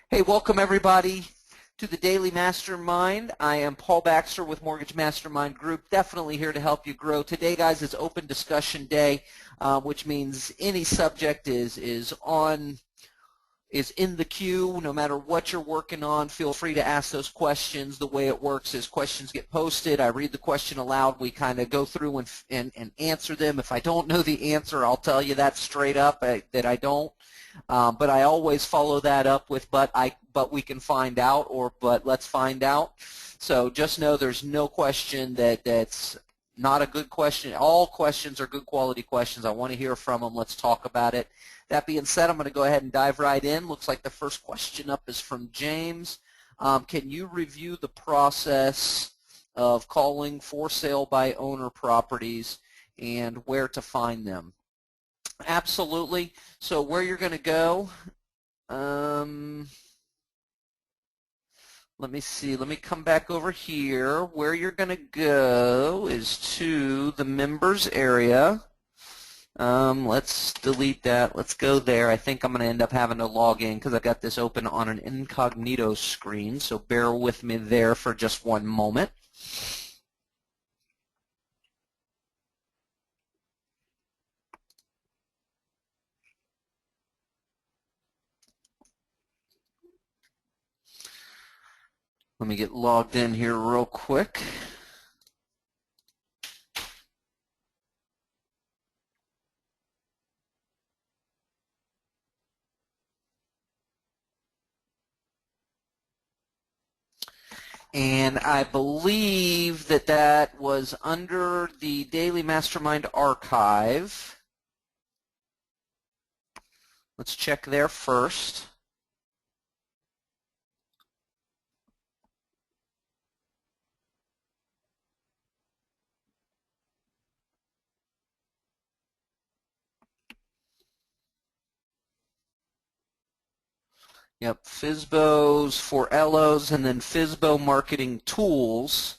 Hey, welcome everybody to the Daily Mastermind. I am Paul Baxter with Mortgage Mastermind Group, definitely here to help you grow. Today, guys, is open discussion day, which means any subject is in the queue. No matter what you're working on, feel free to ask those questions. The way it works is questions get posted. I read the question aloud. We kind of go through and answer them. If I don't know the answer, I'll tell you that straight up that I don't. But I always follow that up with but we can find out, or but let's find out. So just know there's no question that's not a good question. All questions are good quality questions. I want to hear from them. Let's talk about it. That being said, I'm going to go ahead and dive right in. Looks like the first question up is from James. Can you review the process of calling for sale by owner properties and where to find them? Absolutely. So where you're going to go, let me see. Let me come back over here. Where you're going to go is to the members area. Let's delete that. Let's go there. I think I'm going to end up having to log in because I've got this open on an incognito screen, so bear with me there for just one moment. Let me get logged in here real quick. And I believe that was under the Daily Mastermind archive. Let's check there first. Yep, FSBOs for LOs, and then FSBO marketing tools.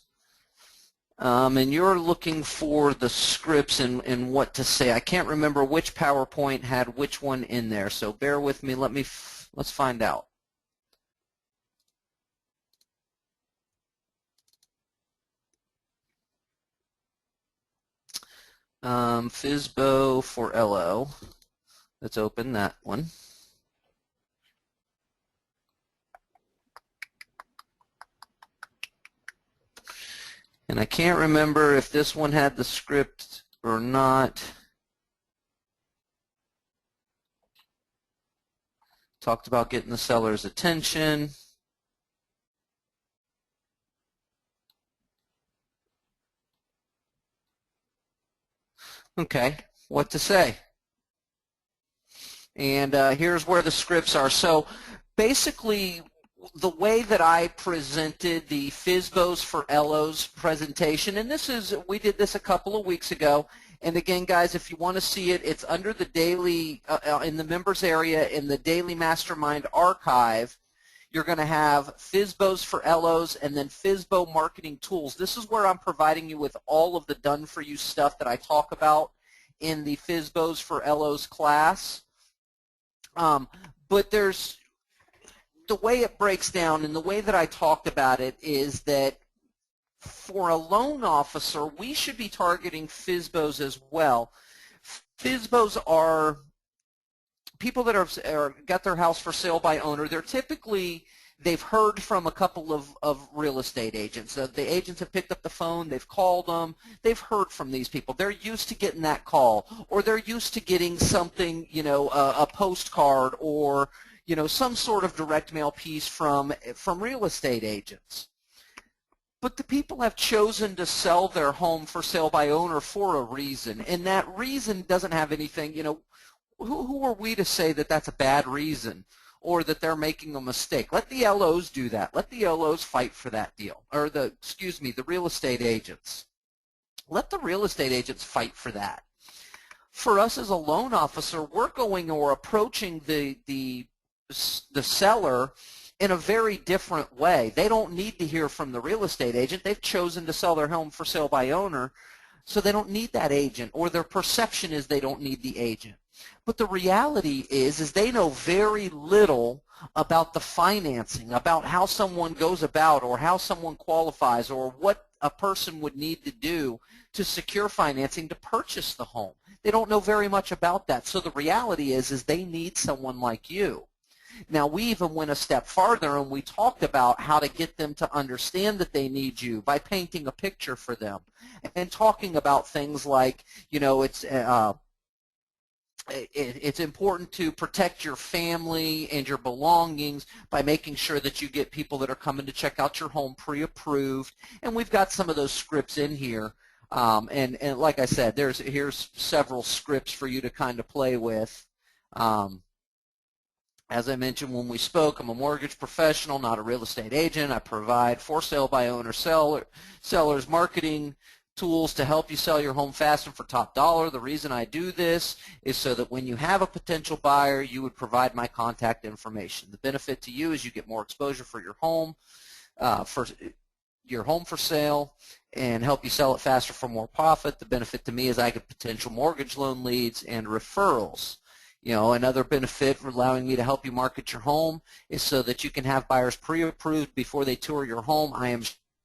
And you're looking for the scripts and what to say. I can't remember which PowerPoint had which one in there, so bear with me. Let's find out. FSBO for LO. Let's open that one. And I can't remember if this one had the script or not. Talked about getting the seller's attention. Okay, what to say? And here's where the scripts are. So basically, the way that I presented the FSBOs for LOs presentation, and we did this a couple of weeks ago, and again, guys, if you want to see it, it's under the daily, in the members area in the Daily Mastermind archive. You're going to have FSBOs for LOs and then FSBO marketing tools. This is where I'm providing you with all of the done-for-you stuff that I talk about in the FSBOs for LOs class. But there's the way it breaks down, and the way that I talked about it is that for a loan officer, we should be targeting FSBOs as well. FSBOs are people that are got their house for sale by owner. They're typically, they've heard from a couple of real estate agents. The agents have picked up the phone, they've called them, they've heard from these people. They're used to getting that call, or they're used to getting something, you know, a postcard, or you know, some sort of direct mail piece from real estate agents. But the people have chosen to sell their home for sale by owner for a reason, and that reason doesn't have anything, you know, who are we to say that that's a bad reason or that they're making a mistake? Let the LOs do that. Let the LOs fight for that deal, or the real estate agents. Let the real estate agents fight for that. For us as a loan officer, we're going or approaching the seller in a very different way. They don't need to hear from the real estate agent. They've chosen to sell their home for sale by owner, so they don't need that agent, or their perception is they don't need the agent. But the reality is they know very little about the financing, about how someone goes about or how someone qualifies or what a person would need to do to secure financing to purchase the home. They don't know very much about that. So the reality is they need someone like you. Now, we even went a step farther and we talked about how to get them to understand that they need you by painting a picture for them and talking about things like, you know, it's important to protect your family and your belongings by making sure that you get people that are coming to check out your home pre-approved. And we've got some of those scripts in here. And like I said, here's several scripts for you to kind of play with. As I mentioned when we spoke, I'm a mortgage professional, not a real estate agent. I provide for sale by owner sellers marketing tools to help you sell your home fast and for top dollar. The reason I do this is so that when you have a potential buyer, you would provide my contact information. The benefit to you is you get more exposure for your home for sale and help you sell it faster for more profit. The benefit to me is I get potential mortgage loan leads and referrals. You know, another benefit for allowing me to help you market your home is so that you can have buyers pre-approved before they tour your home. I am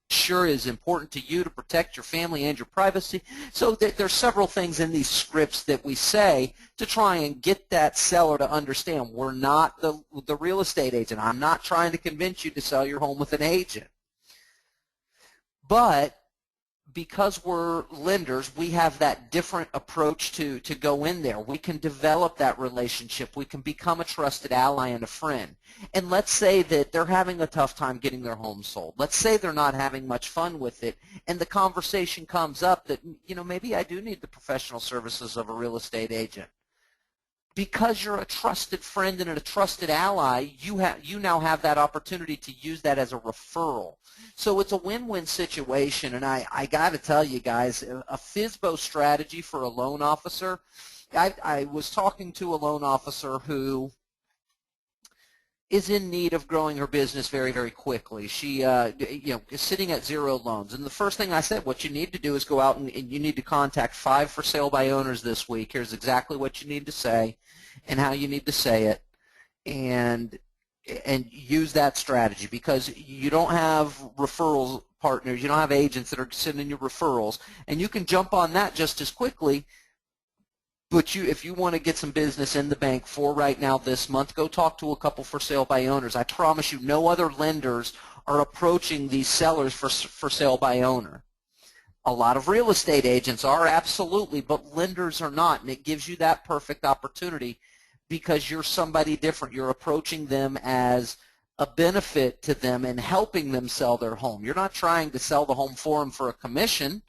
sure is important to you to protect your family and your privacy. So there's several things in these scripts that we say to try and get that seller to understand we're not the real estate agent. I'm not trying to convince you to sell your home with an agent. But because we're lenders, we have that different approach to go in there. We can develop that relationship. We can become a trusted ally and a friend. And let's say that they're having a tough time getting their home sold. Let's say they're not having much fun with it, and the conversation comes up that, you know, maybe I do need the professional services of a real estate agent. Because you're a trusted friend and a trusted ally, you now have that opportunity to use that as a referral. So it's a win-win situation, and I got to tell you guys, a FSBO strategy for a loan officer, I was talking to a loan officer who is in need of growing her business very, very quickly. She, is sitting at 0 loans. And the first thing I said, what you need to do is go out and you need to contact 5 for sale by owners this week. Here's exactly what you need to say and how you need to say it, and use that strategy, because you don't have referral partners, you don't have agents that are sending you referrals, and you can jump on that just as quickly. But if you want to get some business in the bank for right now this month, go talk to a couple for sale by owners. I promise you, no other lenders are approaching these sellers for sale by owner. A lot of real estate agents are, absolutely, but lenders are not, and it gives you that perfect opportunity because you're somebody different. You're approaching them as a benefit to them and helping them sell their home. You're not trying to sell the home for them for a commission.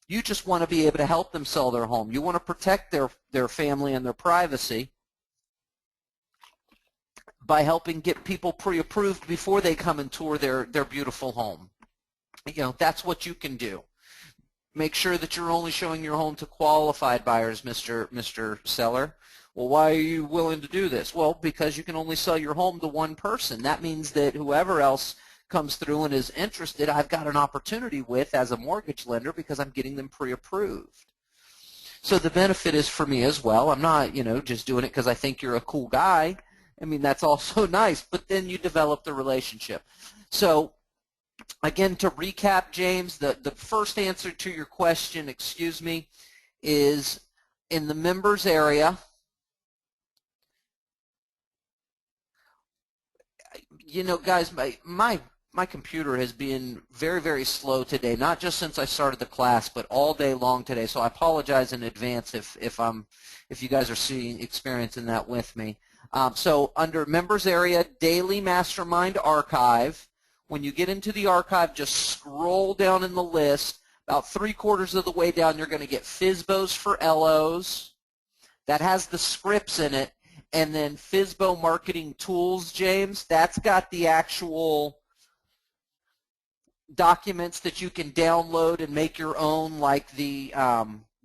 You just want to be able to help them sell their home. You want to protect their family and their privacy by helping get people pre-approved before they come and tour their beautiful home. You know, that's what you can do. Make sure that you're only showing your home to qualified buyers, Mr. Seller. Well, why are you willing to do this? Well, because you can only sell your home to one person. That means that whoever else comes through and is interested, I've got an opportunity with as a mortgage lender because I'm getting them pre-approved. So the benefit is for me as well. I'm not, just doing it because I think you're a cool guy. I mean, that's also nice, but then you develop the relationship. So again, to recap, James, the first answer to your question, is in the members area. Guys, my computer has been very, very slow today, not just since I started the class, but all day long today. So I apologize in advance if you guys are experiencing that with me. So under members area, daily Mastermind archive. When you get into the archive, just scroll down in the list. About 3/4 of the way down, you're going to get FSBOs for LOs. That has the scripts in it. And then FSBO marketing tools, James, that's got the actual documents that you can download and make your own, like the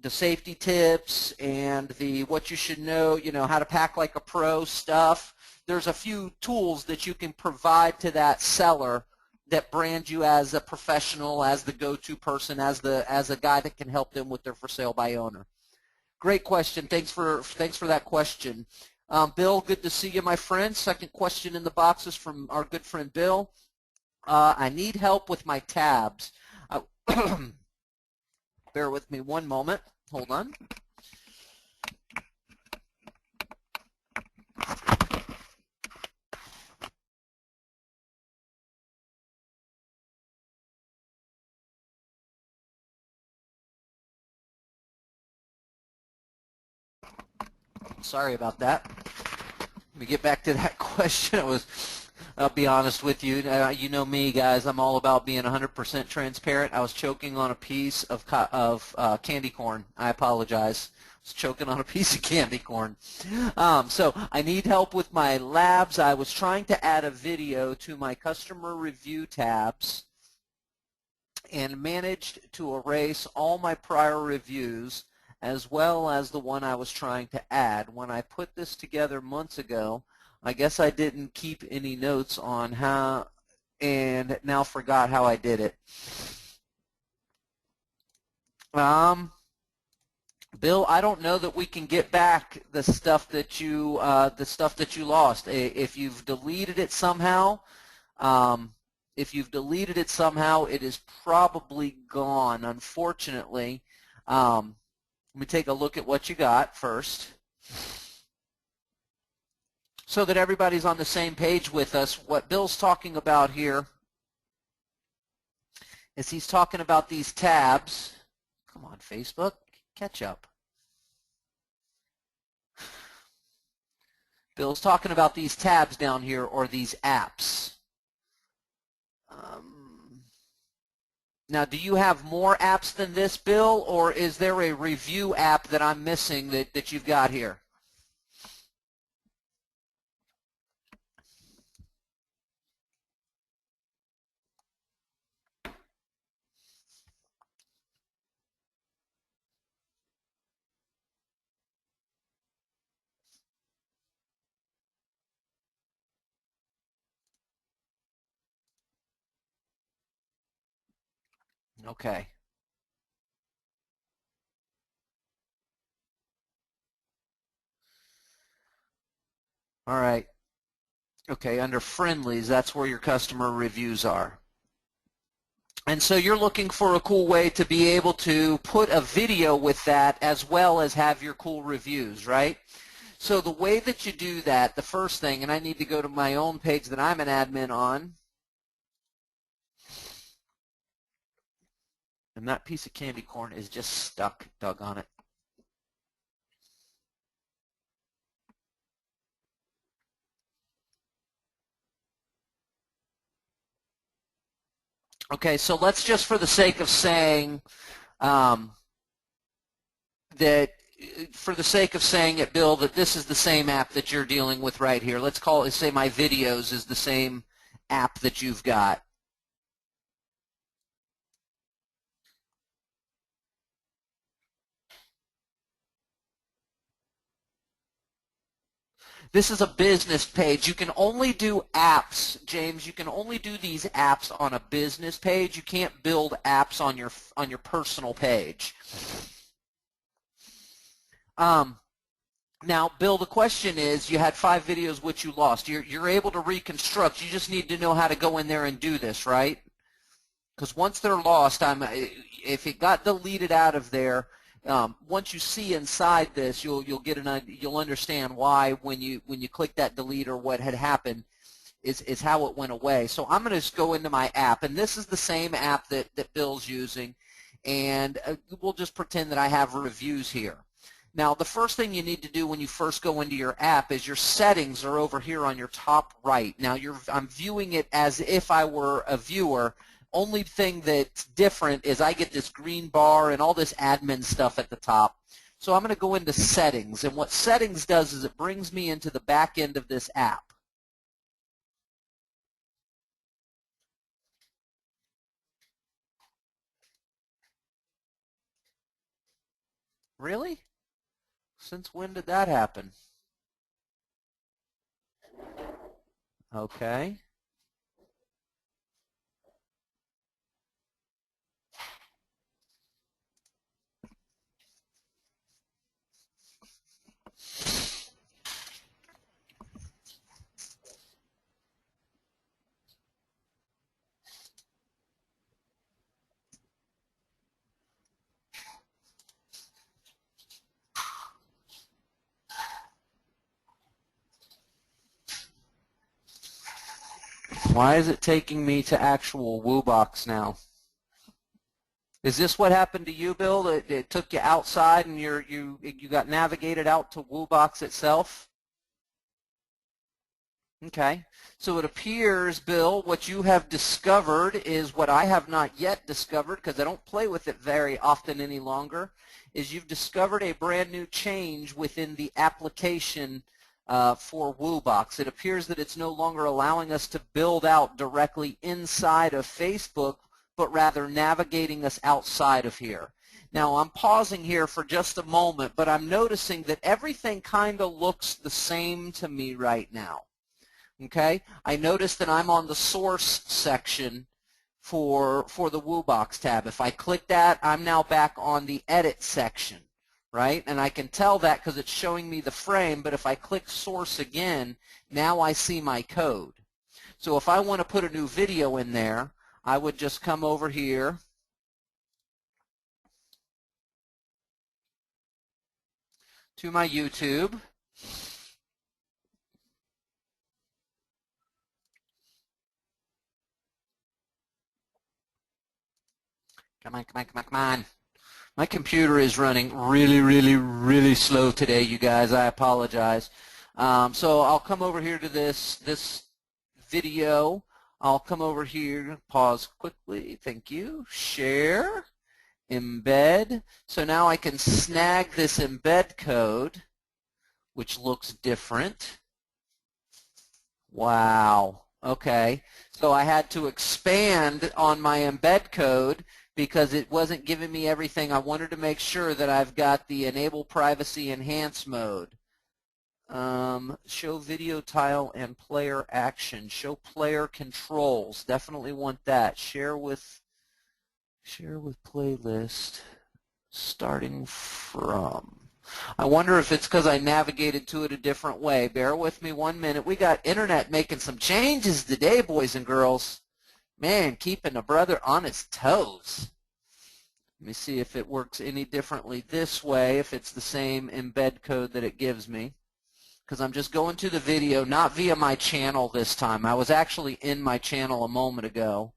safety tips and the what you should know, how to pack like a pro stuff. There's a few tools that you can provide to that seller that brand you as a professional, as the go-to person, as a guy that can help them with their for sale by owner. Great question. Thanks for that question. Bill, good to see you, my friend. Second question in the box is from our good friend Bill. I need help with my tabs. Bear with me one moment. Hold on. Sorry about that. Let me get back to that question. I'll be honest with you. You know me, guys. I'm all about being 100% transparent. I was choking on a piece of candy corn. I apologize. I was choking on a piece of candy corn. So I need help with my labs. I was trying to add a video to my customer review tabs and managed to erase all my prior reviews as well as the one I was trying to add. When I put this together months ago, I guess I didn't keep any notes on how, and now forgot how I did it. Bill, I don't know that we can get back the stuff that you lost. If you've deleted it somehow, it is probably gone. Unfortunately. Let me take a look at what you got first so that everybody's on the same page with us. What Bill's talking about here is he's talking about these tabs. Come on, Facebook, catch up. Bill's talking about these tabs down here, or these apps. Now, do you have more apps than this, Bill, or is there a review app that I'm missing that you've got here? Okay. All right. Okay, under friendlies, that's where your customer reviews are. And so you're looking for a cool way to be able to put a video with that as well as have your cool reviews, right? So the way that you do that, the first thing, and I need to go to my own page that I'm an admin on, and that piece of candy corn is just stuck, doggone it. Okay, so let's just, for the sake of saying for the sake of saying it, Bill, that this is the same app that you're dealing with right here. Let's call it, say my videos is the same app that you've got. This is a business page. You can only do apps, James. You can only do these apps on a business page. You can't build apps on your personal page. Now, Bill, the question is, you had 5 videos which you lost. You're able to reconstruct. You just need to know how to go in there and do this, right? Because once they're lost, if it got deleted out of there, once you see inside this, you'll understand why when you click that delete or what had happened is how it went away. So I'm going to just go into my app, and this is the same app that Bill's using, and we'll just pretend that I have reviews here. Now, the first thing you need to do when you first go into your app is your settings are over here on your top right. Now, I'm viewing it as if I were a viewer. Only thing that's different is I get this green bar and all this admin stuff at the top. So I'm going to go into settings, and what settings does is it brings me into the back end of this app. Really? Since when did that happen? Okay. Why is it taking me to actual WooBox now? Is this what happened to you, Bill? It took you outside and you got navigated out to WooBox itself? Okay. So it appears, Bill, what you have discovered is what I have not yet discovered, because I don't play with it very often any longer, is you've discovered a brand new change within the application for WooBox. It appears that it's no longer allowing us to build out directly inside of Facebook, but rather navigating us outside of here. Now, I'm pausing here for just a moment, but I'm noticing that everything kind of looks the same to me right now. Okay, I notice that I'm on the source section for the WooBox tab. If I click that, I'm now back on the edit section, right? And I can tell that because it's showing me the frame, but if I click source again, now I see my code. So if I want to put a new video in there, I would just come over here to my YouTube. Come on, come on, come on, come on. My computer is running really slow today, you guys. I apologize. So I'll come over here to this video. I'll come over here, pause quickly, thank you, share, embed. So now I can snag this embed code, which looks different. Wow, okay. So I had to expand on my embed code because it wasn't giving me everything. I wanted to make sure that I've got the enable privacy enhance mode. Show video tile and player action. Show player controls. Definitely want that. Share with playlist. Starting from. I wonder if it's because I navigated to it a different way. Bear with me 1 minute. We got internet making some changes today, boys and girls. Man, keeping a brother on his toes. Let me see if it works any differently this way, if it's the same embed code that it gives me. Because I'm just going to the video, not via my channel this time. I was actually in my channel a moment ago.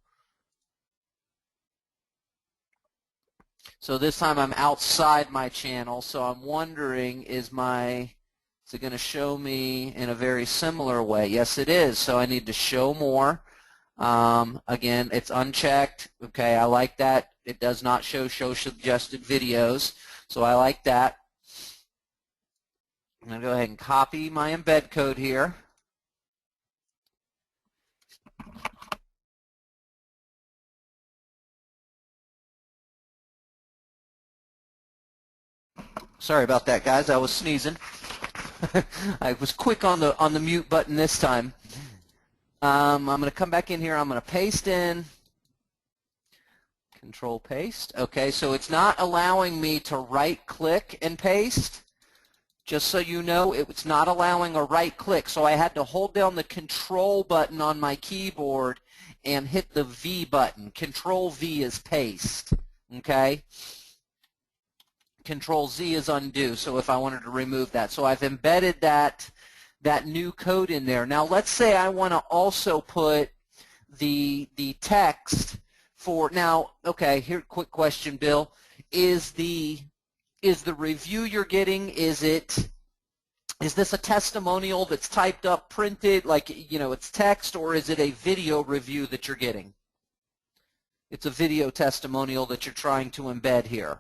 So this time I'm outside my channel, so I'm wondering, is it going to show me in a very similar way? Yes, it is. So I need to show more. Again, it's unchecked. Okay, I like that. It does not show suggested videos, so I like that. I'm going to go ahead and copy my embed code here. Sorry about that, guys. I was sneezing. I was quick on the mute button this time. I'm going to come back in here. I'm going to paste in. Control paste. Okay, so it's not allowing me to right-click and paste. Just so you know, it's not allowing a right-click. So I had to hold down the Control button on my keyboard and hit the V button. Control V is paste. Okay. Control Z is undo, so if I wanted to remove that. So I've embedded that new code in there. Now let's say I want to also put the text for, now, okay, here, quick question, Bill. Is the review you're getting, is this a testimonial that's typed up, printed, like, you know, it's text, or is it a video review that you're getting? It's a video testimonial that you're trying to embed here.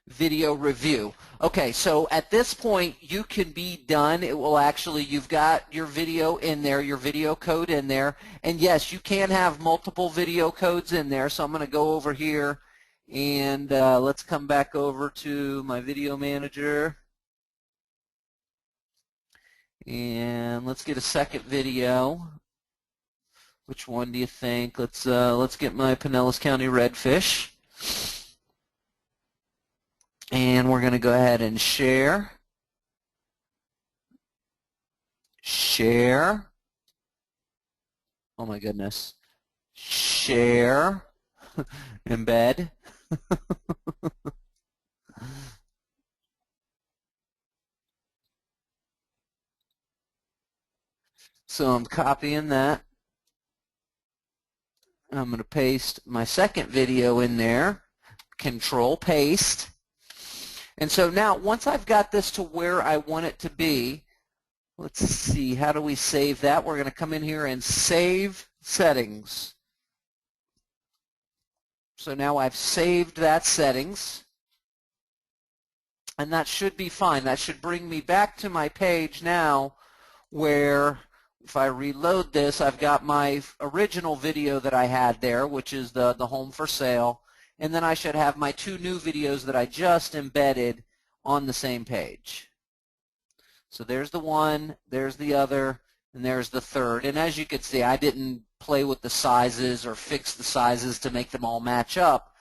Video review. Okay, so at this point you can be done. It will actually, you've got your video in there, your video code in there, and yes, you can have multiple video codes in there. So I'm going to go over here and let's come back over to my video manager and let's get a second video. Which one do you think? Let's get my Pinellas County redfish. And we're going to go ahead and share. Share. Oh my goodness. Share. Embed. So I'm copying that. I'm going to paste my second video in there. Control paste. And so now once I've got this to where I want it to be, let's see, how do we save that? We're going to come in here and save settings. So now I've saved that settings. And that should be fine. That should bring me back to my page now where if I reload this, I've got my original video that I had there, which is the home for sale. And then I should have my two new videos that I just embedded on the same page. So there's the one, there's the other, and there's the third. And as you can see, I didn't play with the sizes or fix the sizes to make them all match up.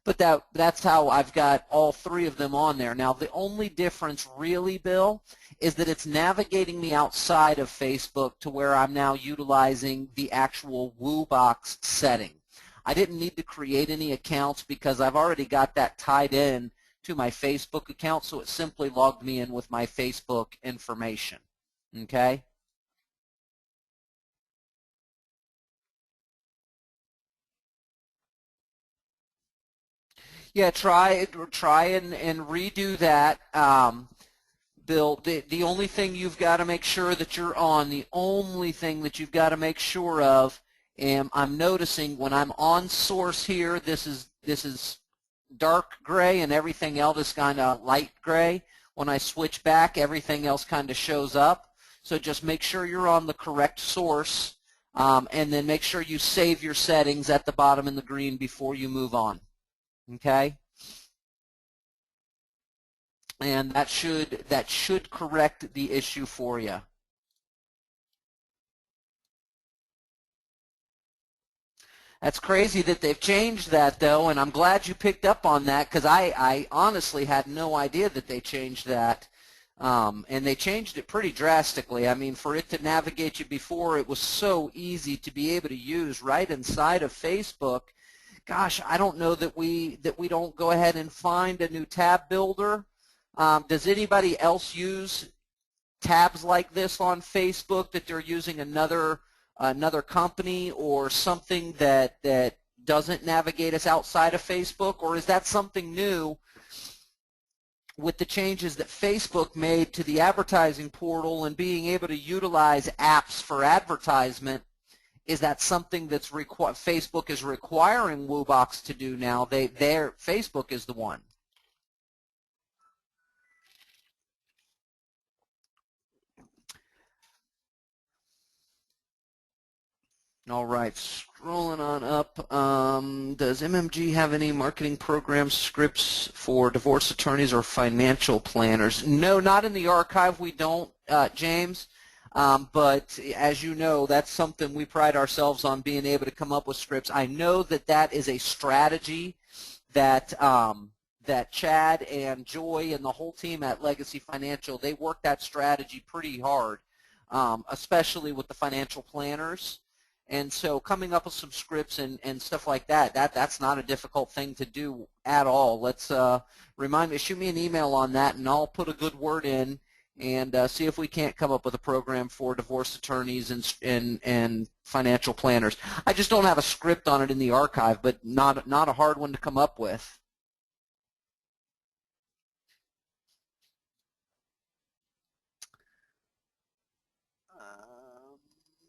But that's how I've got all three of them on there. Now, the only difference really, Bill, is that it's navigating me outside of Facebook to where I'm now utilizing the actual WooBox setting. I didn't need to create any accounts because I've already got that tied in to my Facebook account, so it simply logged me in with my Facebook information. Okay? Yeah, try and redo that. Bill, the only thing you've got to make sure that you're on, the only thing that you've got to make sure of, and I'm noticing when I'm on source here, this is dark gray and everything else is kind of light gray. When I switch back, everything else kind of shows up. So just make sure you're on the correct source, and then make sure you save your settings at the bottom in the green before you move on. Okay? And that should correct the issue for you. That's crazy that they've changed that, though, and I'm glad you picked up on that because I honestly had no idea that they changed that. And they changed it pretty drastically. I mean, for it to navigate you before, it was so easy to be able to use right inside of Facebook. Gosh, I don't know that we don't go ahead and find a new tab builder. Does anybody else use tabs like this on Facebook, that they're using another company or something that doesn't navigate us outside of Facebook? Or is that something new with the changes that Facebook made to the advertising portal and being able to utilize apps for advertisement? Is that something that's Facebook is requiring WooBox to do now? Facebook is the one. All right, scrolling on up. Does MMG have any marketing program scripts for divorce attorneys or financial planners? No, not in the archive. We don't, James. But as you know, that's something we pride ourselves on, being able to come up with scripts. I know that is a strategy that that Chad and Joy and the whole team at Legacy Financial, they work that strategy pretty hard, especially with the financial planners. And so coming up with some scripts and stuff like that's not a difficult thing to do at all. Let's shoot me an email on that, and I'll put a good word in and see if we can't come up with a program for divorce attorneys and financial planners. I just don't have a script on it in the archive, but not a hard one to come up with.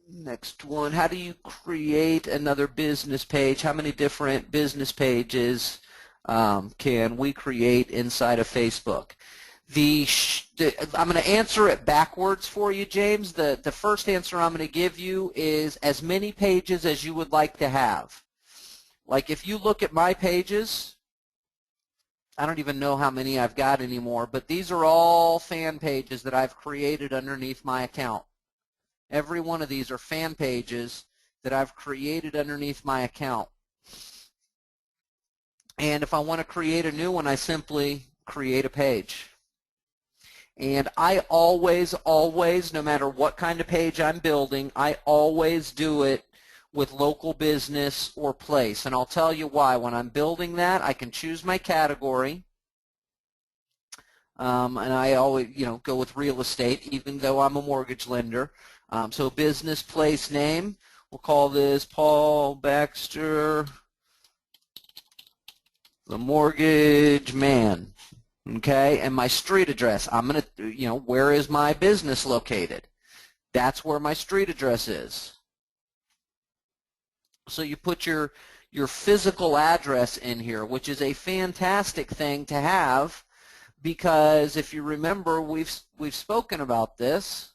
Next one, how do you create another business page? How many different business pages can we create inside of Facebook? I'm going to answer it backwards for you, James. The first answer I'm going to give you is as many pages as you would like to have. Like if you look at my pages, I don't even know how many I've got anymore, but these are all fan pages that I've created underneath my account. Every one of these are fan pages that I've created underneath my account. And if I want to create a new one, I simply create a page. And I always, no matter what kind of page I'm building, I always do it with local business or place. And I'll tell you why. When I'm building that, I can choose my category. And I always, go with real estate, even though I'm a mortgage lender. So business place name, we'll call this Paul Baxter, the mortgage man. Okay, and my street address, I'm going to, where is my business located? That's where my street address is. So you put your physical address in here, which is a fantastic thing to have, because if you remember, we've spoken about this.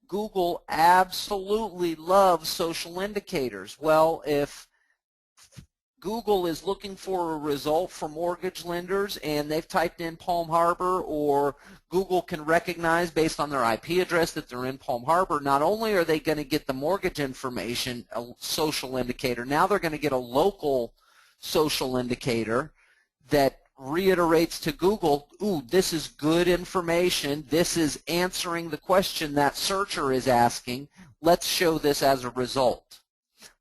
Google absolutely loves social indicators. Well, if Google is looking for a result for mortgage lenders and they've typed in Palm Harbor, or Google can recognize based on their IP address that they're in Palm Harbor, not only are they going to get the mortgage information, a social indicator, now they're going to get a local social indicator that reiterates to Google, ooh, this is good information, this is answering the question that searcher is asking, let's show this as a result.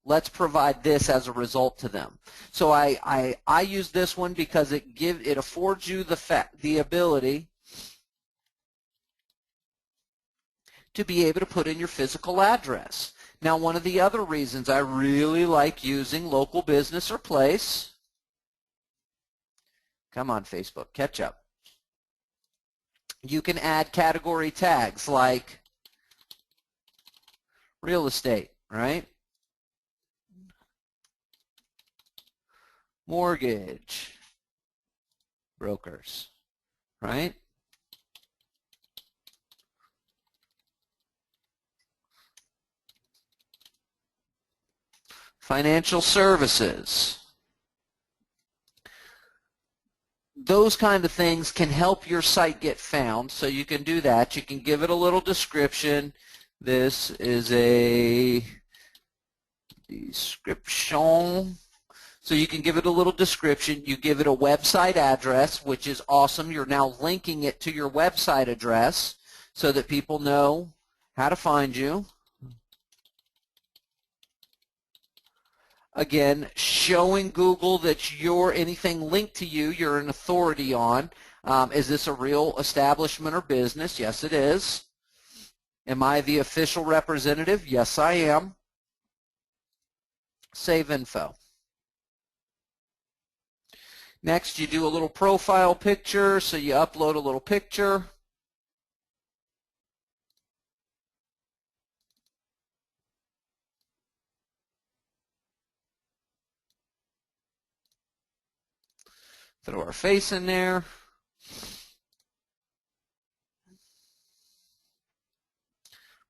Let's provide this as a result to them. So I use this one because it affords you the ability to be able to put in your physical address. Now, one of the other reasons I really like using local business or place, come on Facebook, catch up. You can add category tags like real estate, right? Mortgage brokers, right? Financial services. Those kind of things can help your site get found, so you can do that. You can give it a little description. This is a description. So you can give it a little description. You give it a website address, which is awesome. You're now linking it to your website address so that people know how to find you. Again, showing Google that anything linked to you, you're an authority on. Is this a real establishment or business? Yes, it is. Am I the official representative? Yes, I am. Save info. Next, you do a little profile picture, so you upload a little picture. Throw our face in there. I'm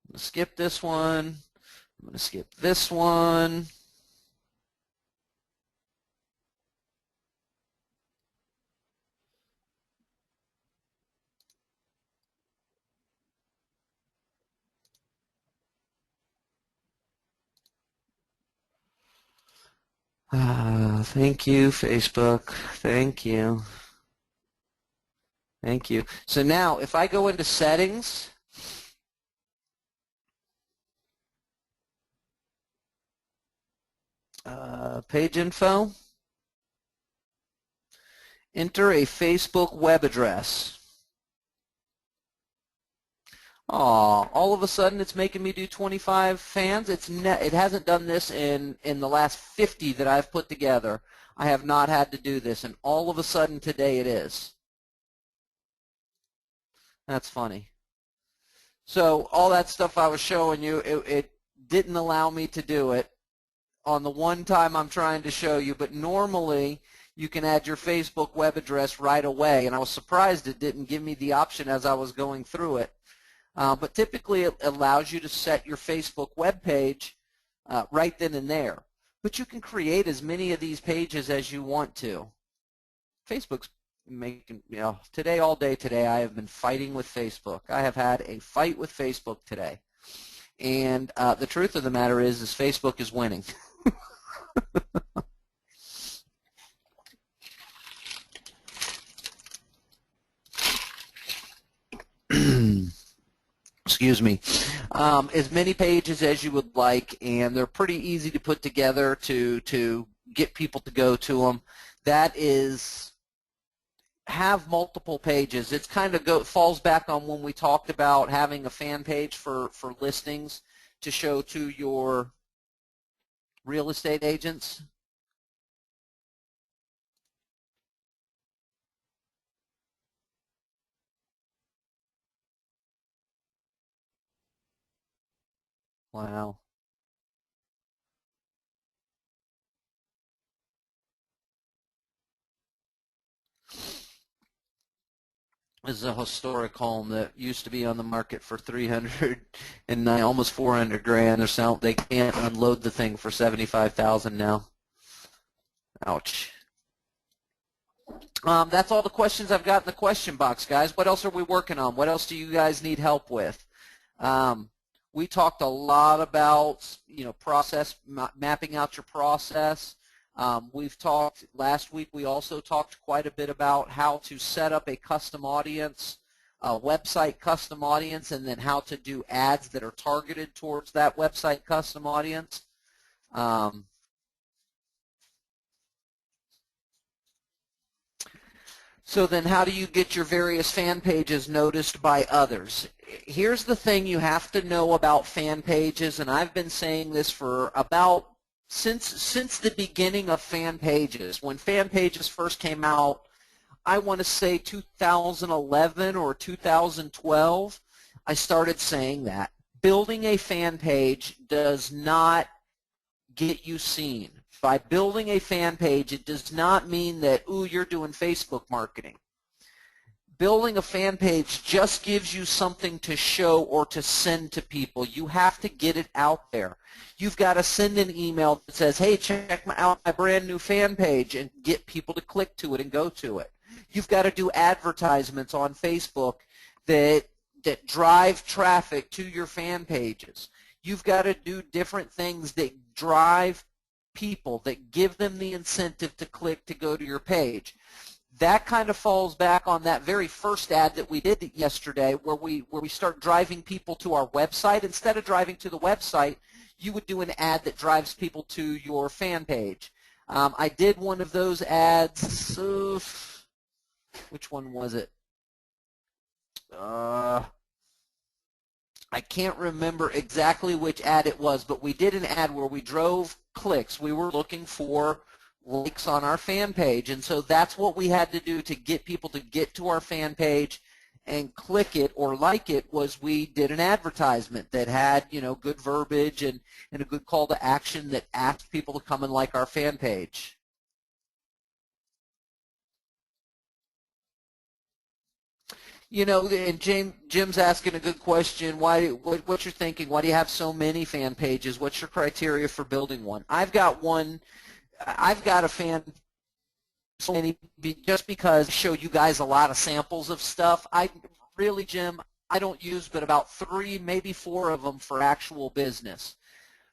going to skip this one. I'm going to skip this one. Thank you, Facebook. Thank you. Thank you. So now, if I go into settings, page info, enter a Facebook web address. All of a sudden it's making me do 25 fans. It hasn't done this in the last 50 that I've put together. I have not had to do this, and all of a sudden today it is. That's funny. So all that stuff I was showing you, it didn't allow me to do it on the one time I'm trying to show you, but normally you can add your Facebook web address right away, and I was surprised it didn't give me the option as I was going through it. But typically it allows you to set your Facebook web page right then and there. But you can create as many of these pages as you want to. Facebook's making, today, all day today, I have been fighting with Facebook. I have had a fight with Facebook today. And the truth of the matter is Facebook is winning. Excuse me. As many pages as you would like, and they're pretty easy to put together to get people to go to them. That is have multiple pages. It's kind of falls back on when we talked about having a fan page for listings to show to your real estate agents. Wow. This is a historic home that used to be on the market for 300 and almost 400 grand. They can't unload the thing for 75,000 now. Ouch. That's all the questions I've got in the question box, guys. What else are we working on? What else do you guys need help with? We talked a lot about, mapping out your process. We've talked last week. We also talked quite a bit about how to set up a custom audience, a website custom audience, and then how to do ads that are targeted towards that website custom audience. So then how do you get your various fan pages noticed by others? Here's the thing you have to know about fan pages, and I've been saying this for about since the beginning of fan pages. When fan pages first came out, I want to say 2011 or 2012, I started saying that. Building a fan page does not get you seen. By building a fan page, it does not mean that, ooh, you're doing Facebook marketing. Building a fan page just gives you something to show or to send to people. You have to get it out there. You've got to send an email that says, hey, check out my brand new fan page, and get people to click to it and go to it. You've got to do advertisements on Facebook that drive traffic to your fan pages. You've got to do different things that drive people, that give them the incentive to click to go to your page. That kind of falls back on that very first ad that we did yesterday, where we start driving people to our website. Instead of driving to the website, you would do an ad that drives people to your fan page. I did one of those ads. Which one was it? I can't remember exactly which ad it was, but we did an ad where we drove clicks. We were looking for likes on our fan page, and so that's what we had to do to get people to get to our fan page and click it or like it. Was we did an advertisement that had, good verbiage and a good call to action that asked people to come and like our fan page. And Jim's asking a good question. What's your thinking? Why do you have so many fan pages? What's your criteria for building one? I've got a fan so many just because I show you guys a lot of samples of stuff. Jim, I don't use but about 3, maybe 4 of them for actual business.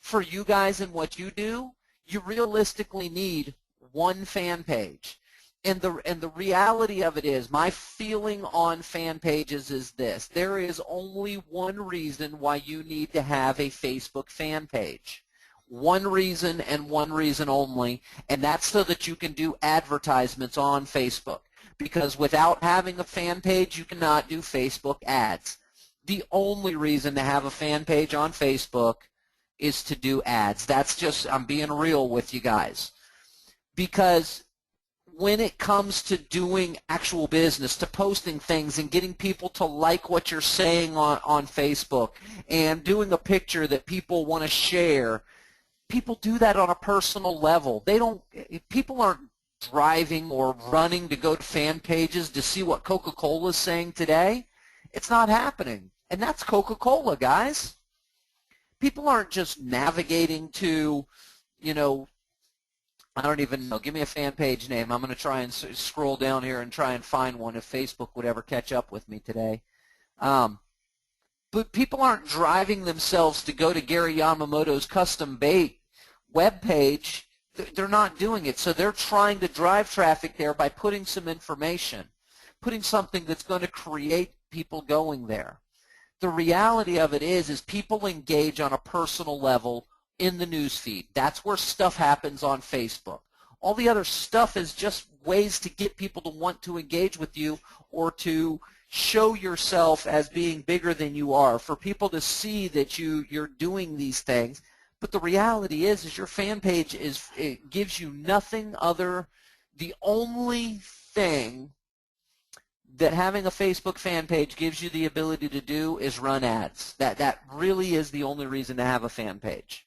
For you guys and what you do, you realistically need one fan page. And the reality of it is, my feeling on fan pages is this: there is only one reason why you need to have a Facebook fan page. One reason and one reason only, and that's so that you can do advertisements on Facebook. Because without having a fan page, you cannot do Facebook ads. The only reason to have a fan page on Facebook is to do ads. That's just, I'm being real with you guys. Because when it comes to doing actual business, to posting things and getting people to like what you're saying on Facebook and doing a picture that people want to share, people do that on a personal level. People aren't driving or running to go to fan pages to see what Coca-Cola is saying today. It's not happening. And that's Coca-Cola, guys. People aren't just navigating to, I don't even know. Give me a fan page name. I'm going to try and scroll down here and try and find one if Facebook would ever catch up with me today. But people aren't driving themselves to go to Gary Yamamoto's custom bait webpage. They're not doing it. So they're trying to drive traffic there by putting some information, putting something that's going to create people going there. The reality of it is people engage on a personal level in the news feed. That's where stuff happens on Facebook. All the other stuff is just ways to get people to want to engage with you or to show yourself as being bigger than you are, for people to see that you're doing these things. But the reality is your fan page it gives you nothing other. The only thing that having a Facebook fan page gives you the ability to do is run ads. That really is the only reason to have a fan page.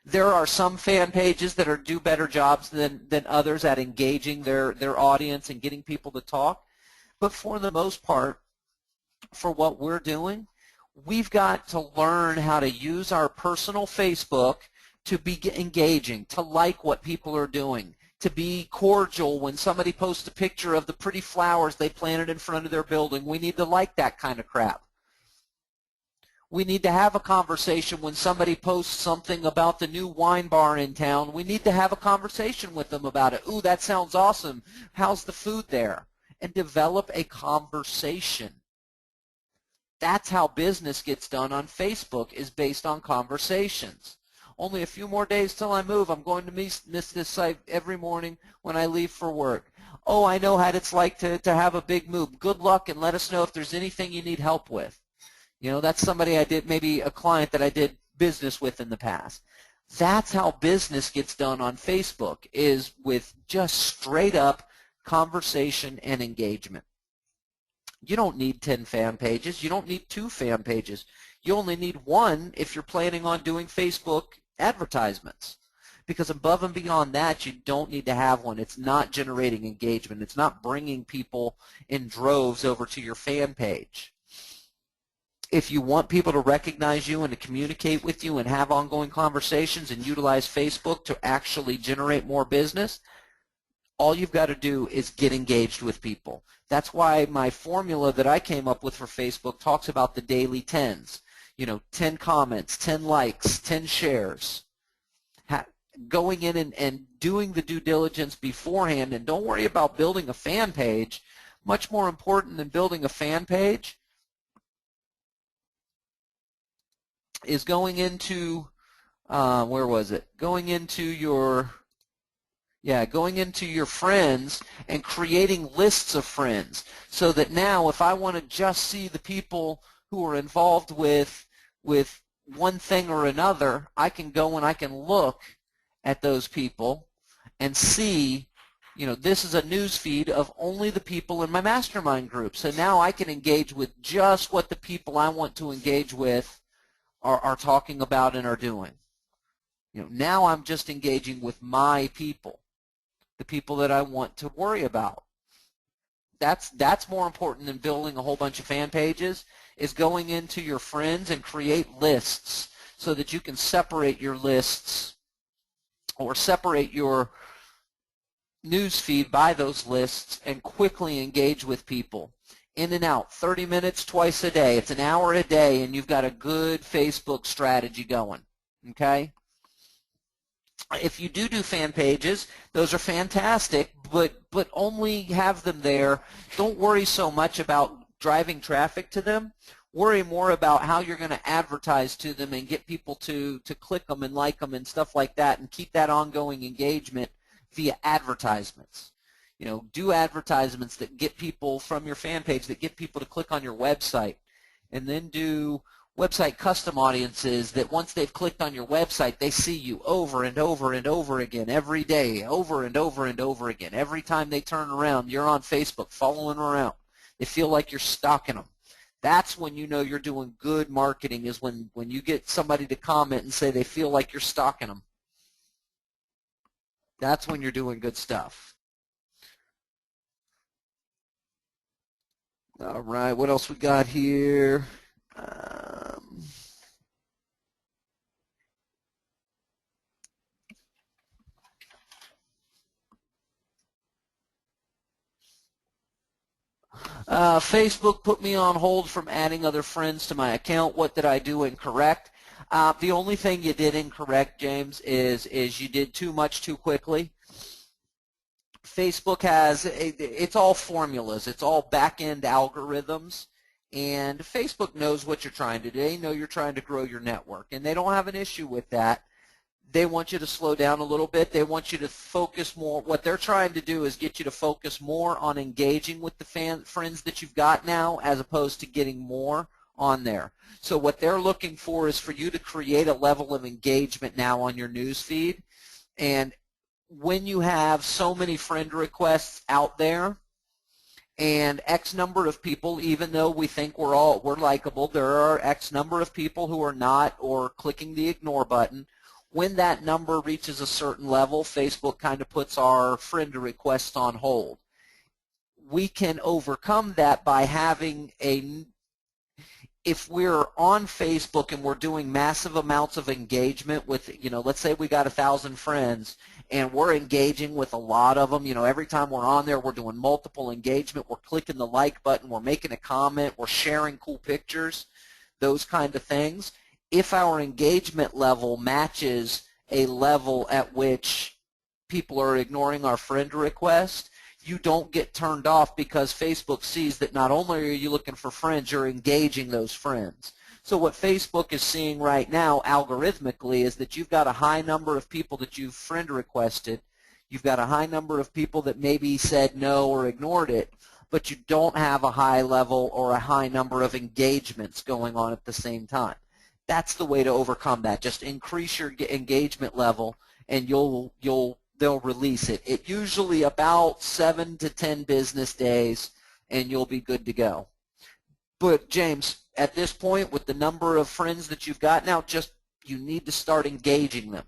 There are some fan pages that do better jobs than others at engaging their audience and getting people to talk. But for the most part, for what we're doing, we've got to learn how to use our personal Facebook to be engaging, to like what people are doing, to be cordial when somebody posts a picture of the pretty flowers they planted in front of their building. We need to like that kind of crap. We need to have a conversation when somebody posts something about the new wine bar in town. We need to have a conversation with them about it. Ooh, that sounds awesome. How's the food there? And develop a conversation. That's how business gets done on Facebook, is based on conversations. Only a few more days till I move. I'm going to miss this site every morning when I leave for work. Oh, I know how it's like to have a big move. Good luck, and let us know if there's anything you need help with. You know, that's somebody I did, maybe a client that I did business with in the past. That's how business gets done on Facebook, is with just straight up conversation and engagement. You don't need 10 fan pages. You don't need 2 fan pages. You only need 1 if you're planning on doing Facebook advertisements. Because above and beyond that, you don't need to have one. It's not generating engagement. It's not bringing people in droves over to your fan page. If you want people to recognize you and to communicate with you and have ongoing conversations and utilize Facebook to actually generate more business, all you've got to do is get engaged with people. That's why my formula that I came up with for Facebook talks about the daily 10s. You know, 10 comments, 10 likes, 10 shares. Going in and doing the due diligence beforehand, and don't worry about building a fan page. Much more important than building a fan page is going into, where was it? Going into your friends and creating lists of friends, so that now if I want to just see the people who are involved with one thing or another, I can go and I can look at those people and see, you know, this is a news feed of only the people in my mastermind group. So now I can engage with just what the people I want to engage with are talking about and are doing. You know, now I'm just engaging with my people, the people that I want to worry about. That's more important than building a whole bunch of fan pages, is going into your friends and create lists so that you can separate your lists or separate your news feed by those lists and quickly engage with people. In and out, 30 minutes twice a day. It's an hour a day, and you've got a good Facebook strategy going, okay? If you do fan pages, those are fantastic, but only have them there. Don't worry so much about driving traffic to them. Worry more about how you're going to advertise to them and get people to click them and like them and stuff like that, and keep that ongoing engagement via advertisements. You know, do advertisements that get people from your fan page, that get people to click on your website, and then do website custom audiences that once they've clicked on your website, they see you over and over and over again every day, over and over and over again. Every time they turn around, you're on Facebook following them around. They feel like you're stalking them. That's when you know you're doing good marketing, is when you get somebody to comment and say they feel like you're stalking them. That's when you're doing good stuff. All right, what else we got here? Facebook put me on hold from adding other friends to my account. What did I do incorrect? The only thing you did incorrect, James, is you did too much too quickly. Facebook it's all formulas. It's all back-end algorithms. And Facebook knows what you're trying to do. They know you're trying to grow your network, and they don't have an issue with that. They want you to slow down a little bit. They want you to focus more. What they're trying to do is get you to focus more on engaging with the friends that you've got now as opposed to getting more on there. So what they're looking for is for you to create a level of engagement now on your news feed. And when you have so many friend requests out there and X number of people, even though we think we're likable, there are X number of people who are not or clicking the ignore button. When that number reaches a certain level, Facebook kind of puts our friend requests on hold. We can overcome that by having if we're on Facebook and we're doing massive amounts of engagement with, let's say we got 1,000 friends and we're engaging with a lot of them, every time we're on there we're doing multiple engagement, we're clicking the like button, we're making a comment, we're sharing cool pictures, those kind of things. If our engagement level matches a level at which people are ignoring our friend request, you don't get turned off because Facebook sees that not only are you looking for friends, you're engaging those friends. So what Facebook is seeing right now algorithmically is that you've got a high number of people that you've friend requested, you've got a high number of people that maybe said no or ignored it, but you don't have a high level or a high number of engagements going on at the same time. That's the way to overcome that. Just increase your engagement level and they'll release it. It usually about 7 to 10 business days and you'll be good to go. But James, at this point with the number of friends that you've got now, you need to start engaging them.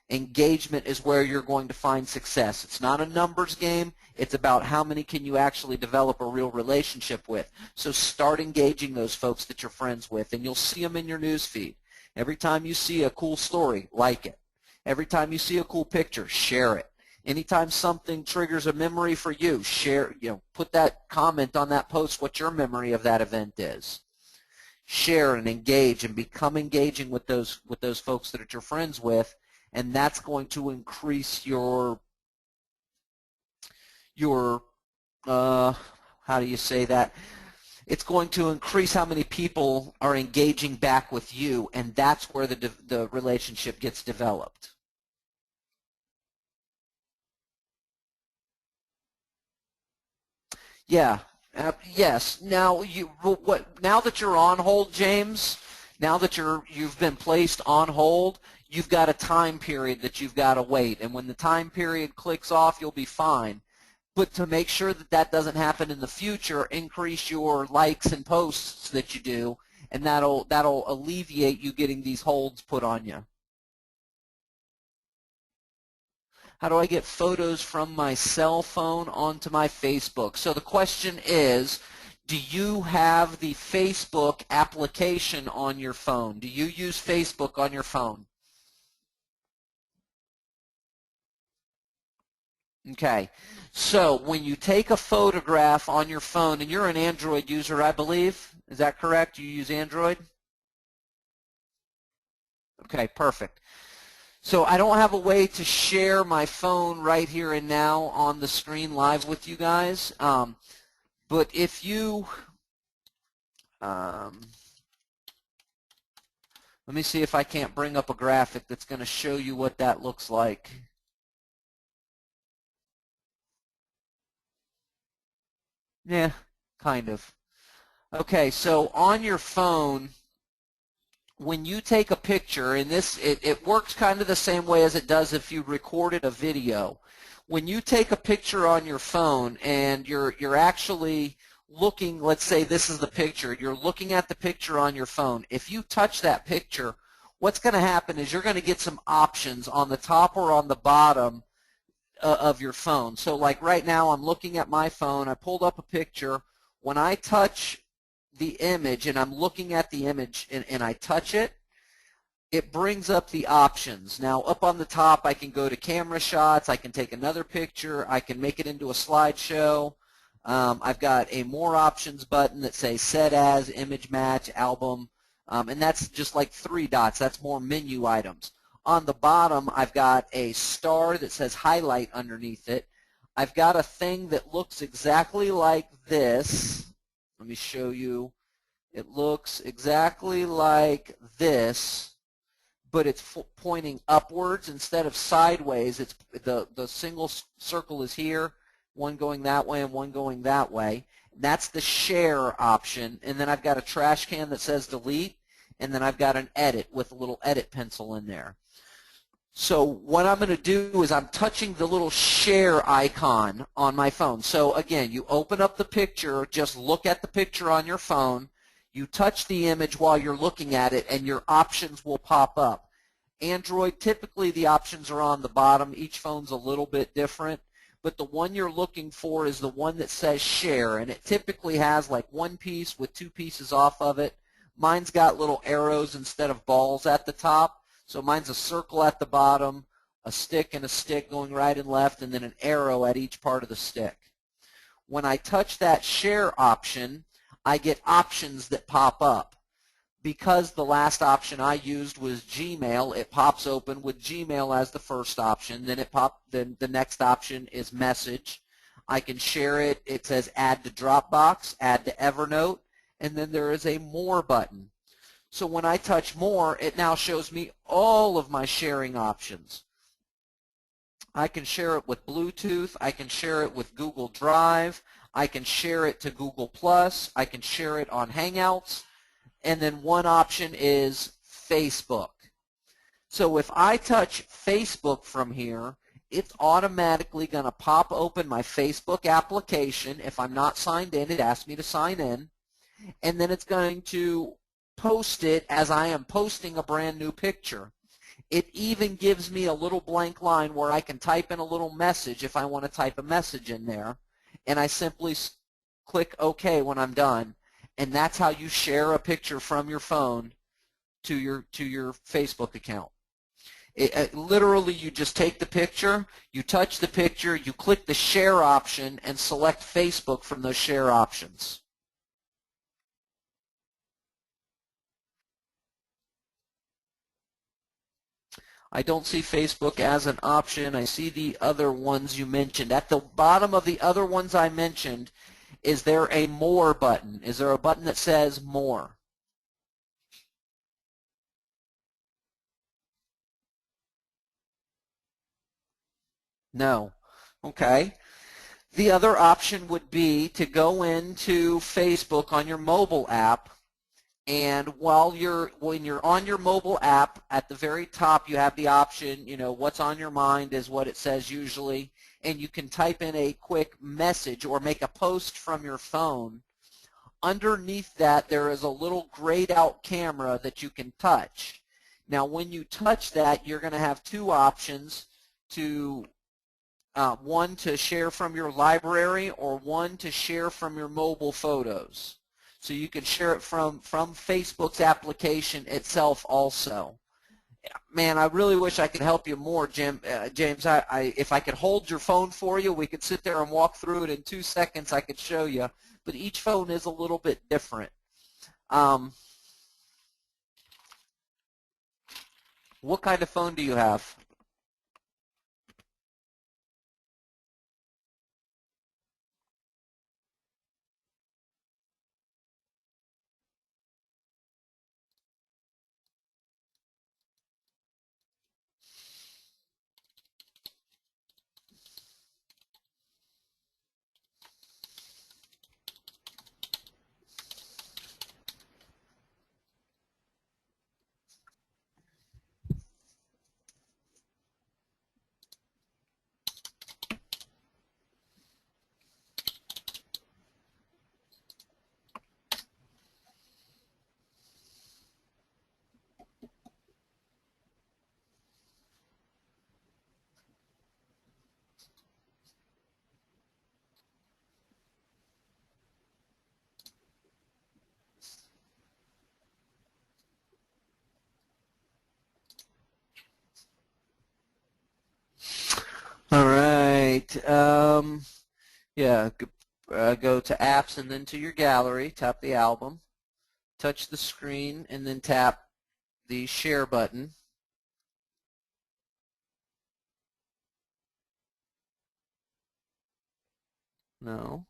Engagement is where you're going to find success. It's not a numbers game. It's about how many can you actually develop a real relationship with. So start engaging those folks that you're friends with, and you'll see them in your news feed. Every time you see a cool story, like it. Every time you see a cool picture, share it. Anytime something triggers a memory for you, share, put that comment on that post what your memory of that event is. Share and engage and become engaging with those folks that you're friends with, and that's going to increase your how do you say that? It's going to increase how many people are engaging back with you, and that's where the relationship gets developed. Yeah. Yes. Now now that you're on hold, James, now that you've been placed on hold, you've got a time period that you've got to wait, and when the time period clicks off, you'll be fine. But to make sure that that doesn't happen in the future, increase your likes and posts that you do, and that'll alleviate you getting these holds put on you. How do I get photos from my cell phone onto my Facebook? So the question is, do you have the Facebook application on your phone? Do you use Facebook on your phone? Okay. So when you take a photograph on your phone, and you're an Android user, I believe. Is that correct? You use Android? Okay, perfect. So I don't have a way to share my phone right here and now on the screen live with you guys. But if you, let me see if I can't bring up a graphic that's going to show you what that looks like. Yeah, kind of. Okay, so on your phone, when you take a picture, and it works kind of the same way as it does if you recorded a video. When you take a picture on your phone and you're actually looking, let's say this is the picture, you're looking at the picture on your phone. If you touch that picture, what's going to happen is you're going to get some options on the top or on the bottom of your phone. So like right now I'm looking at my phone, I pulled up a picture. When I touch the image and I'm looking at the image and I touch it, it brings up the options. Now up on the top I can go to camera shots, I can take another picture, I can make it into a slideshow. I've got a more options button that says set as, image match, album, and that's just like 3 dots. That's more menu items. On the bottom I've got a star that says highlight underneath it. I've got a thing that looks exactly like this. Let me show you. It looks exactly like this, but it's pointing upwards instead of sideways. It's the single circle is here, one going that way and one going that way. That's the share option. And then I've got a trash can that says delete, and then I've got an edit with a little edit pencil in there. So what I'm going to do is I'm touching the little share icon on my phone. So again, you open up the picture, just look at the picture on your phone, you touch the image while you're looking at it, and your options will pop up. Android, typically the options are on the bottom. Each phone's a little bit different, but the one you're looking for is the one that says share, and it typically has like one piece with two pieces off of it. Mine's got little arrows instead of balls at the top. So mine's a circle at the bottom, a stick and a stick going right and left, and then an arrow at each part of the stick. When I touch that share option, I get options that pop up. Because the last option I used was Gmail, it pops open with Gmail as the first option. Then the next option is message. I can share it. It says add to Dropbox, add to Evernote, and then there is a more button. So when I touch more, it now shows me all of my sharing options. I can share it with Bluetooth. I can share it with Google Drive. I can share it to Google+. I can share it on Hangouts. And then one option is Facebook. So if I touch Facebook from here, it's automatically going to pop open my Facebook application. If I'm not signed in, it asks me to sign in. And then it's going to post it as I am posting a brand new picture. It even gives me a little blank line where I can type in a little message if I want to type a message in there, and I simply click OK when I'm done, and that's how you share a picture from your phone to your Facebook account. Literally, you just take the picture, you touch the picture, you click the share option, and select Facebook from those share options. I don't see Facebook as an option. I see the other ones you mentioned. At the bottom of the other ones I mentioned, is there a more button? Is there a button that says more? No. Okay. The other option would be to go into Facebook on your mobile app, and when you're on your mobile app, at the very top you have the option, what's on your mind is what it says usually, and you can type in a quick message or make a post from your phone. Underneath that, there is a little grayed out camera that you can touch. Now when you touch that, you're going to have two options to one to share from your library, or one to share from your mobile photos. So you can share it from Facebook's application itself also. Man, I really wish I could help you more, James. If I could hold your phone for you, we could sit there and walk through it in 2 seconds. I could show you. But each phone is a little bit different. What kind of phone do you have? All right. Yeah, go to apps and then to your gallery, tap the album, touch the screen, and then tap the share button. No.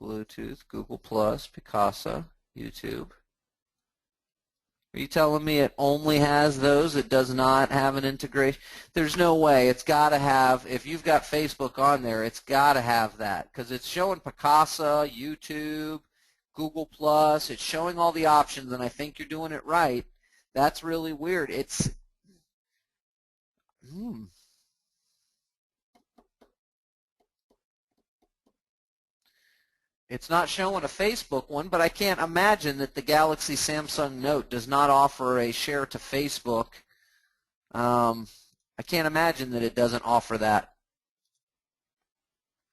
Bluetooth, Google+, Picasa, YouTube. Are you telling me it only has those? It does not have an integration? There's no way. It's got to have, if you've got Facebook on there, it's got to have that because it's showing Picasa, YouTube, Google+. It's showing all the options, and I think you're doing it right. That's really weird. It's not showing a Facebook one, but I can't imagine that the Galaxy Samsung Note does not offer a share to Facebook. I can't imagine that it doesn't offer that.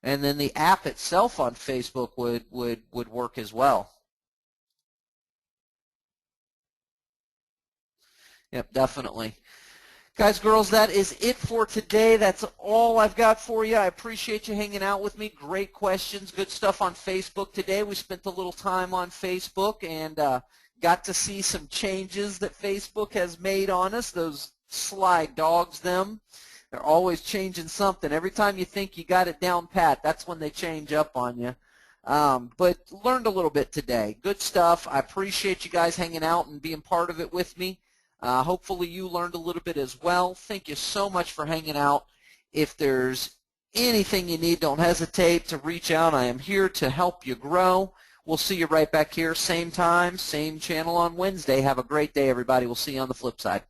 And then the app itself on Facebook would work as well. Yep, definitely. Guys, girls, that is it for today. That's all I've got for you. I appreciate you hanging out with me. Great questions, good stuff on Facebook today. We spent a little time on Facebook and got to see some changes that Facebook has made on us. Those sly dogs, them. They're always changing something. Every time you think you got it down pat, that's when they change up on you. But learned a little bit today. Good stuff. I appreciate you guys hanging out and being part of it with me. Hopefully you learned a little bit as well. Thank you so much for hanging out. If there's anything you need, don't hesitate to reach out. I am here to help you grow. We'll see you right back here, same time, same channel on Wednesday. Have a great day, everybody. We'll see you on the flip side.